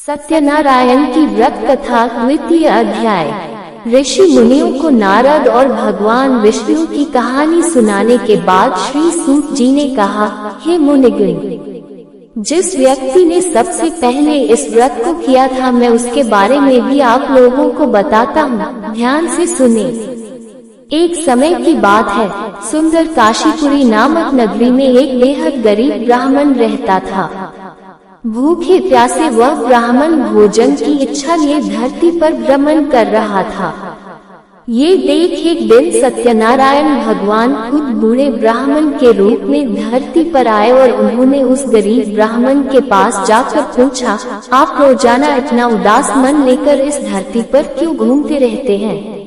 सत्यनारायण की व्रत कथा द्वितीय अध्याय। ऋषि मुनियों को नारद और भगवान विष्णु की कहानी सुनाने के बाद श्री सूत जी ने कहा, हे मुनिगण, जिस व्यक्ति ने सबसे पहले इस व्रत को किया था, मैं उसके बारे में भी आप लोगों को बताता हूँ, ध्यान से सुने। एक समय की बात है, सुंदर काशीपुरी नामक नगरी में एक बेहद गरीब ब्राह्मण रहता था। भूखे प्यासे वह ब्राह्मण भोजन की इच्छा लिए धरती पर भ्रमण कर रहा था। ये देख एक दिन सत्यनारायण भगवान खुद बूढ़े ब्राह्मण के रूप में धरती पर आए और उन्होंने उस गरीब ब्राह्मण के पास जाकर पूछा, आप रोजाना इतना उदास मन लेकर इस धरती पर क्यों घूमते रहते हैं?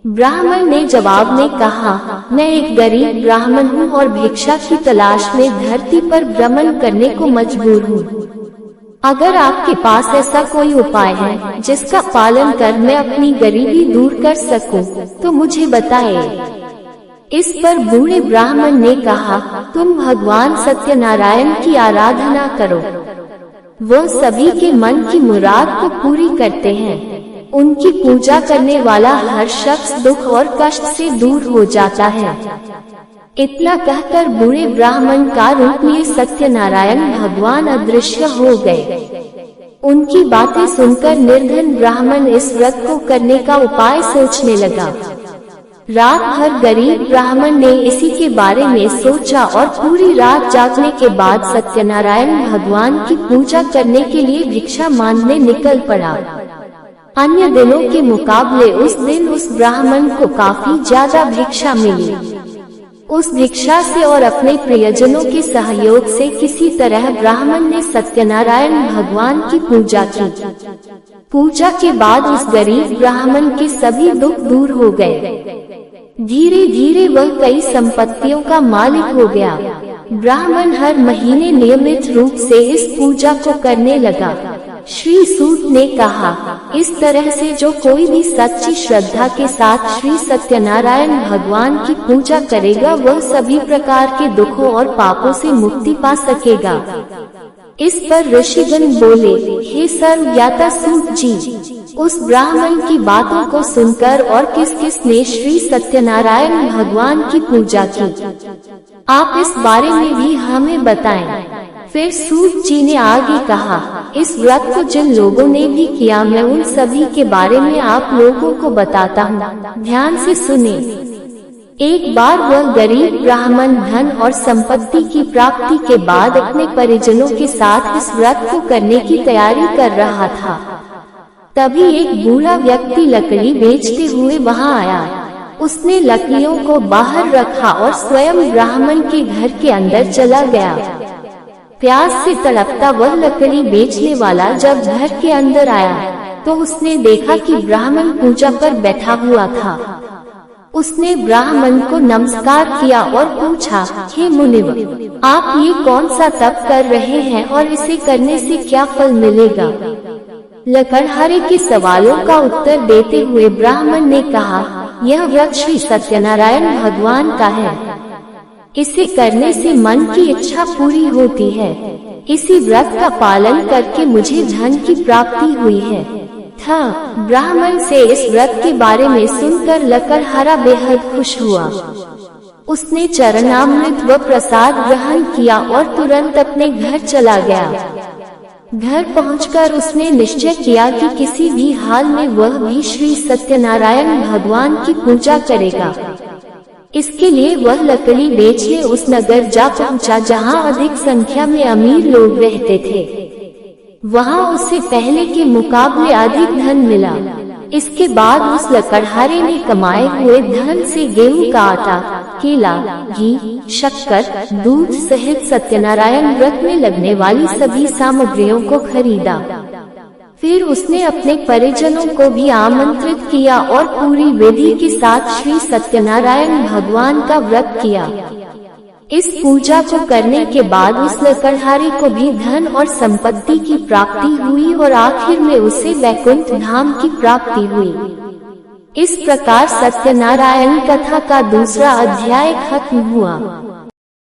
ब्राह्मण ने जवाब में कहा, मैं एक गरीब ब्राह्मण हूँ और भिक्षा की तलाश में धरती पर भ्रमण करने को मजबूर हूँ। अगर आपके पास ऐसा कोई उपाय है जिसका पालन कर मैं अपनी गरीबी दूर कर सकूं, तो मुझे बताएं। इस पर बूढ़े ब्राह्मण ने कहा, तुम भगवान सत्यनारायण की आराधना करो। वो सभी के मन की मुराद को पूरी करते हैं। उनकी पूजा करने वाला हर शख्स दुख और कष्ट से दूर हो जाता है। इतना कहकर बूढ़े ब्राह्मण का रूप लिए सत्यनारायण भगवान अदृश्य हो गए। उनकी बातें सुनकर निर्धन ब्राह्मण इस व्रत को करने का उपाय सोचने लगा। रात भर गरीब ब्राह्मण ने इसी के बारे में सोचा और पूरी रात जागने के बाद सत्यनारायण भगवान की पूजा करने के लिए भिक्षा मांगने निकल पड़ा। अन्य दिनों के मुकाबले उस दिन उस ब्राह्मण को काफी ज्यादा भिक्षा मिली। उस भिक्षा से और अपने प्रियजनों के सहयोग से किसी तरह ब्राह्मण ने सत्यनारायण भगवान की पूजा की। पूजा के बाद उस गरीब ब्राह्मण के सभी दुख दूर हो गए। धीरे धीरे वह कई संपत्तियों का मालिक हो गया। ब्राह्मण हर महीने नियमित रूप से इस पूजा को करने लगा। श्री सूत ने कहा, इस तरह से जो कोई भी सच्ची श्रद्धा के साथ श्री सत्यनारायण भगवान की पूजा करेगा, वह सभी प्रकार के दुखों और पापों से मुक्ति पा सकेगा। इस पर ऋषिगण बोले, हे सर्वज्ञाता सूत जी, उस ब्राह्मण की बातों को सुनकर और किस किस ने श्री सत्यनारायण भगवान की पूजा की, आप इस बारे में भी हमें बताएं। फिर सूत जी ने आगे कहा, इस व्रत को जिन लोगों ने भी किया, मैं उन सभी के बारे में आप लोगों को बताता हूँ, ध्यान से सुने। एक बार वह गरीब ब्राह्मण धन और संपत्ति की प्राप्ति के बाद अपने परिजनों के साथ इस व्रत को करने की तैयारी कर रहा था। तभी एक बूढ़ा व्यक्ति लकड़ी बेचते हुए वहाँ आया। उसने लकड़ियों को बाहर रखा और स्वयं ब्राह्मण के घर के अंदर चला गया। प्यास से तड़पता वह लकड़ी बेचने वाला जब घर के अंदर आया तो उसने देखा कि ब्राह्मण पूजा पर बैठा हुआ था। उसने ब्राह्मण को नमस्कार किया और पूछा, हे मुनिवर, आप ये कौन सा तप कर रहे हैं और इसे करने से क्या फल मिलेगा? लकड़हारे के सवालों का उत्तर देते हुए ब्राह्मण ने कहा, यह व्रत श्री सत्यनारायण भगवान का है। इसे करने से मन की इच्छा पूरी होती है। इसी व्रत का पालन करके मुझे धन की प्राप्ति हुई है। ब्राह्मण से इस व्रत के बारे में सुनकर लकड़हारा बेहद खुश हुआ। उसने चरणामृत व प्रसाद ग्रहण किया और तुरंत अपने घर चला गया। घर पहुंचकर उसने निश्चय किया कि किसी भी हाल में वह भी श्री सत्यनारायण भगवान की पूजा करेगा। इसके लिए वह लकड़ी बेचने उस नगर जा पहुंचा जहां अधिक संख्या में अमीर लोग रहते थे। वहां उससे पहले के मुकाबले अधिक धन मिला। इसके बाद उस लकड़हारे ने कमाए हुए धन से गेहूं का आटा, केला, घी, शक्कर, दूध सहित सत्यनारायण व्रत में लगने वाली सभी सामग्रियों को खरीदा। फिर उसने अपने परिजनों को भी आमंत्रित किया और पूरी विधि के साथ श्री सत्यनारायण भगवान का व्रत किया। इस पूजा को करने के बाद उस लकड़हारे को भी धन और संपत्ति की प्राप्ति हुई और आखिर में उसे वैकुंठ धाम की प्राप्ति हुई। इस प्रकार सत्यनारायण कथा का दूसरा अध्याय खत्म हुआ।